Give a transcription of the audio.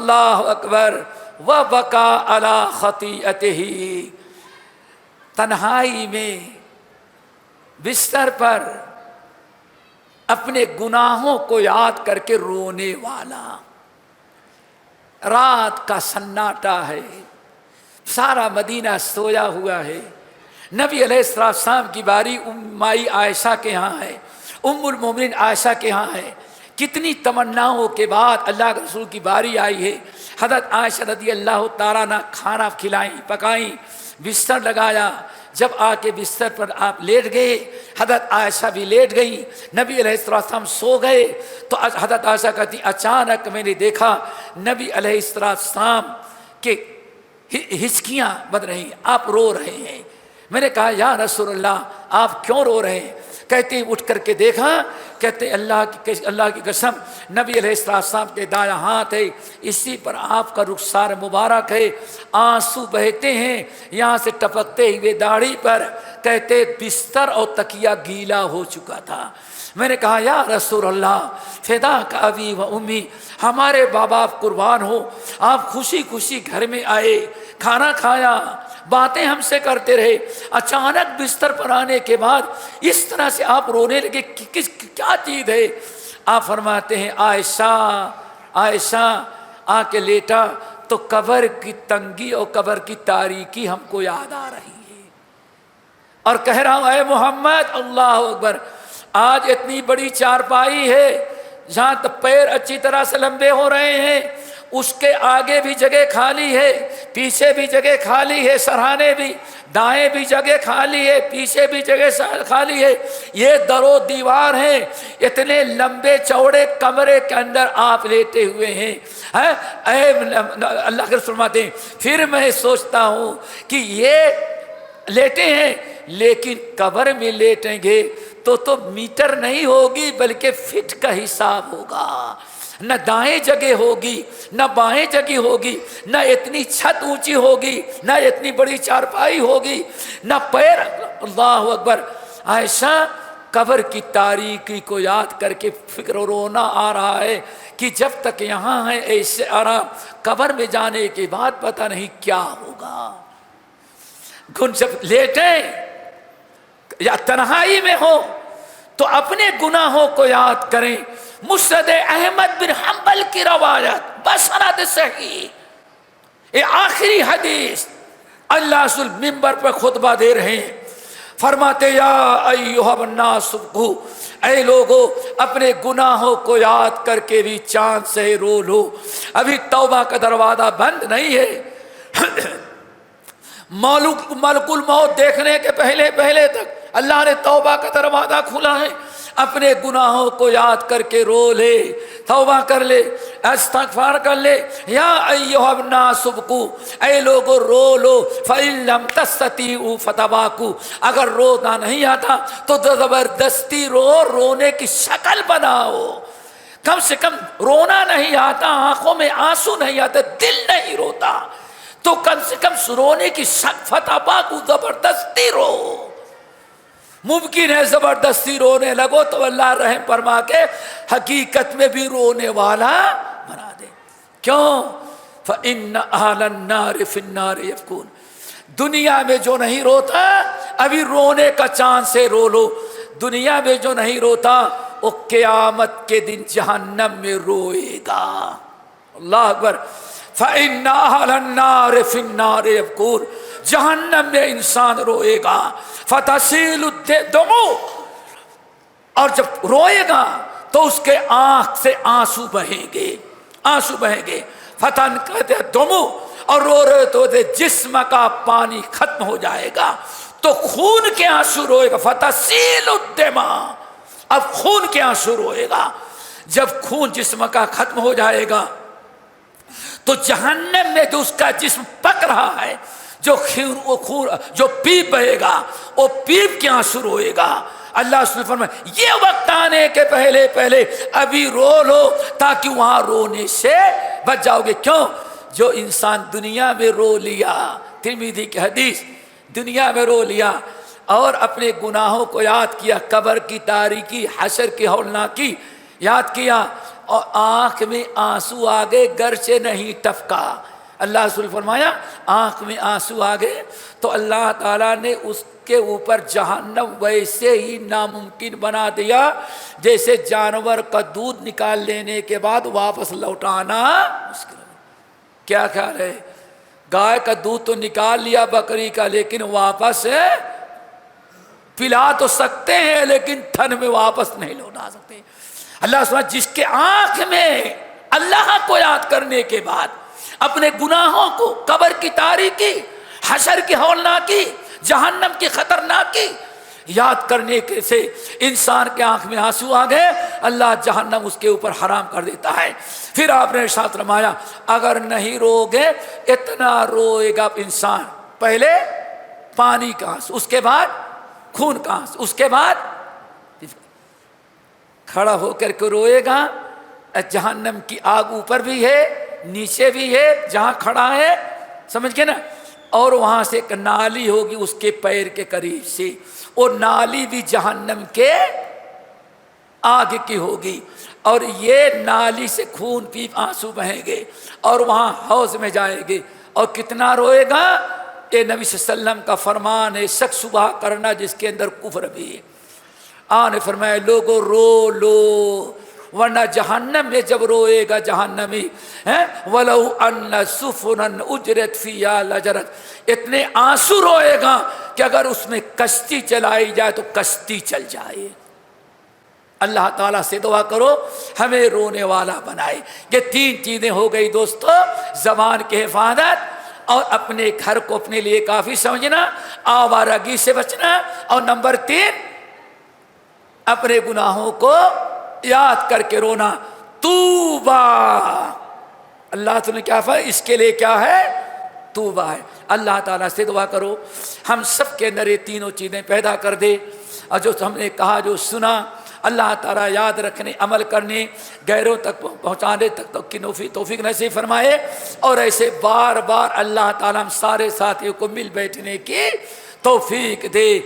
अल्लाह अकबर व बका अला खतीअतिही। तन्हाई में बिस्तर पर अपने गुनाहों को याद करके रोने वाला। रात का सन्नाटा है, सारा मदीना सोया हुआ है। नबी अलैहिस्सलाम की बारी माई आयशा के यहाँ है, उम्मुल मोमिनीन आयशा के यहाँ है। कितनी तमन्नाओं के बाद अल्लाह के रसूल की बारी आई है। हज़रत आयशा रज़ी अल्लाह तआला अन्हा खाना खिलाई, पकाई, बिस्तर लगाया। जब आके बिस्तर पर आप लेट गए, हज़रत आयशा भी लेट गई, नबी अलैहिस्सलाम सो गए। तो हज़रत आयशा कहती अचानक मैंने देखा नबी अलैहिस्सलाम के हिचकियाँ बन रही, आप रो रहे हैं। मैंने कहा या रसूलल्लाह आप क्यों रो रहे हैं? कहते उठ करके देखा, कहते अल्लाह की कसम नबी अलैहिस्सलाम के दाया हाथ है, इसी पर आपका रुखसार मुबारक है, आंसू बहते हैं यहाँ से टपकते हुए दाढ़ी पर। कहते बिस्तर और तकिया गीला हो चुका था। मैंने कहा या रसूलल्लाह फिदा का अबी व उम्मी, हमारे बाबा आप कुर्बान हो, आप खुशी खुशी घर में आए, खाना खाया, बातें हमसे करते रहे, अचानक बिस्तर पर आने के बाद इस तरह से आप रोने लगे, क्या चीज़ है? आप फरमाते हैं आयशा आयशा आके लेटा तो कब्र की तंगी और कब्र की तारीकी हमको याद आ रही है, और कह रहा हूँ ऐ मोहम्मद अल्लाह अकबर, आज इतनी बड़ी चारपाई है जहाँ तक पैर अच्छी तरह से लंबे हो रहे हैं, उसके आगे भी जगह खाली है, पीछे भी जगह खाली है, सरहाने भी, दाएं भी जगह खाली है, पीछे भी जगह खाली है। ये दरो दीवार है, इतने लंबे चौड़े कमरे के अंदर आप लेटे हुए हैं। अल्लाह के रसूल फरमाते हैं फिर मैं सोचता हूँ कि ये लेटे हैं, लेकिन कब्र में लेटेंगे तो मीटर नहीं होगी बल्कि फिट का हिसाब होगा। न दाएं जगह होगी न बाएं जगह होगी, न इतनी छत ऊंची होगी न इतनी बड़ी चारपाई होगी, न पैर। अल्लाह अकबर। आयशा कब्र की तारीकी को याद करके फिक्र रोना आ रहा है कि जब तक यहाँ है ऐसे आराम, कब्र में जाने के बाद पता नहीं क्या होगा। गुन जब लेटे या तन्हाई में हो तो अपने गुनाहों को याद करें। मुस्नद अहमद बिन हंबल की रवायत बसनद सही, ये आखिरी हदीस, अल्लाह रसूल मिंबर पर खुतबा दे रहे हैं, फरमाते या अय्युहन्नास सुब्हु, ऐ लोगो अपने गुनाहों को याद करके भी चांद से रो लो, अभी तौबा का दरवाजा बंद नहीं है। मलकुल मौत देखने के पहले तक अल्लाह ने तौबा का दरवाजा खुला है। अपने गुनाहों को याद करके रो ले, तौबा कर ले, इस्तिग़फ़ार कर ले। या अय्युहन्नास सुब्हु, ऐ लोगो रो लो, फ़इन लम तस्ततीउ फतबाकू, अगर रोना नहीं आता तो ज़बरदस्ती रो, रोने की शक्ल बनाओ। कम से कम रोना नहीं आता, आंखों में आंसू नहीं आते, दिल नहीं रोता, तो कम से कम रोने की फतबाकू, जबरदस्ती रो। मुमकिन है जबरदस्ती रोने लगो तो अल्लाह रहम फरमा के हकीकत में भी रोने वाला बना दे। क्यों? फ़इन्न अहलन नार फ़िन्नार यफ़कून, दुनिया में जो नहीं रोता अभी रोने का चांद से रो लो। दुनिया में जो नहीं रोता वो क़यामत के दिन जहन्नम में रोएगा। अल्लाह अकबर। फ़इन्न अहलन नार फ़िन्नार यफ़कून, जहन्नम में इंसान रोएगा। फतसीलु दमू, और जब रोएगा तो उसके आंख से आंसू बहेंगे, आंसू बहेंगे। फतन कहते दमू, और रो रहे तो जिस्म का पानी खत्म हो जाएगा तो खून के आंसू रोएगा। फतसीलु दमा, अब खून के आंसू रोएगा। जब खून जिस्म का खत्म हो जाएगा तो जहन्नम में जो उसका जिस्म पक रहा है, जो खून जो पीप बहेगा, वो पीप के आंसू रोएगा। अल्लाह फरमाए ये वक्त आने के पहले अभी रो लो ताकि वहां रोने से बच जाओगे। क्यों? जो इंसान दुनिया में रो लिया, तिरमिज़ी की हदीस, दुनिया में रो लिया और अपने गुनाहों को याद किया, कब्र की तारीकी, हशर की हौलनाकी याद किया, اور آنکھ میں آنسو آ گئے گرچہ نہیں ٹپکا. اللہ رسول فرمایا آنکھ میں آنسو آ گئے تو اللہ تعالیٰ نے اس کے اوپر جہنم ویسے ہی ناممکن بنا دیا جیسے جانور کا دودھ نکال لینے کے بعد واپس لوٹانا مشکل. کیا خیال ہے؟ گائے کا دودھ تو نکال لیا بکری کا، لیکن واپس پلا تو سکتے ہیں لیکن تھن میں واپس نہیں لوٹا سکتے. اللہ سبحانہ جس کے آنکھ میں اللہ کو یاد کرنے کے بعد اپنے گناہوں کو، قبر کی تاریکی، حشر کی ہولناکی، جہنم کی خطرناکی یاد کرنے کے سے انسان کے آنکھ میں آنسو آ گئے، اللہ جہنم اس کے اوپر حرام کر دیتا ہے. پھر آپ نے ارشاد فرمایا اگر نہیں رو گے اتنا روئے گا انسان، پہلے پانی کا آنسو، اس کے بعد خون کا آنسو، اس کے بعد کھڑا ہو کر کے روئے گا. جہنم کی آگ اوپر بھی ہے نیچے بھی ہے جہاں کھڑا ہے، سمجھ گئے نا. اور وہاں سے ایک نالی ہوگی اس کے پیر کے قریب سے، اور نالی بھی جہنم کے آگ کی ہوگی، اور یہ نالی سے خون پیپ آنسو بہیں گے اور وہاں حوض میں جائیں گے. اور کتنا روئے گا؟ یہ نبی صلی اللہ علیہ وسلم کا فرمان ہے، شک صبح کرنا جس کے اندر کفر بھی ہے. آنے فرمایا لوگو رو لو، ورنہ جہنم میں جب روئے گا جہنمی وَلَوْ أَنَّ سُفُنًا أُجْرَتْ فِيهَا لَجَرَتْ، اتنے آنسو روئے گا کہ اگر اس میں کشتی چلائی جائے تو کشتی چل جائے. اللہ تعالیٰ سے دعا کرو ہمیں رونے والا بنائے. یہ تین چیزیں ہو گئی دوستو، زبان کی حفاظت اور اپنے گھر کو اپنے لیے کافی سمجھنا، آوارگی سے بچنا، اور نمبر 3 اپنے گناہوں کو یاد کر کے رونا. توبہ، اللہ تعالیٰ نے کیا فرمایا؟ اس کے لیے کیا ہے؟ توبہ ہے. اللہ تعالیٰ سے دعا کرو ہم سب کے اندر یہ تینوں چیزیں پیدا کر دے، اور جو ہم نے کہا جو سنا اللہ تعالیٰ یاد رکھنے، عمل کرنے، غیروں تک پہنچانے تک کی توفیق نصیب فرمائے. اور ایسے بار بار اللہ تعالیٰ ہم سارے ساتھیوں کو مل بیٹھنے کی توفیق دے.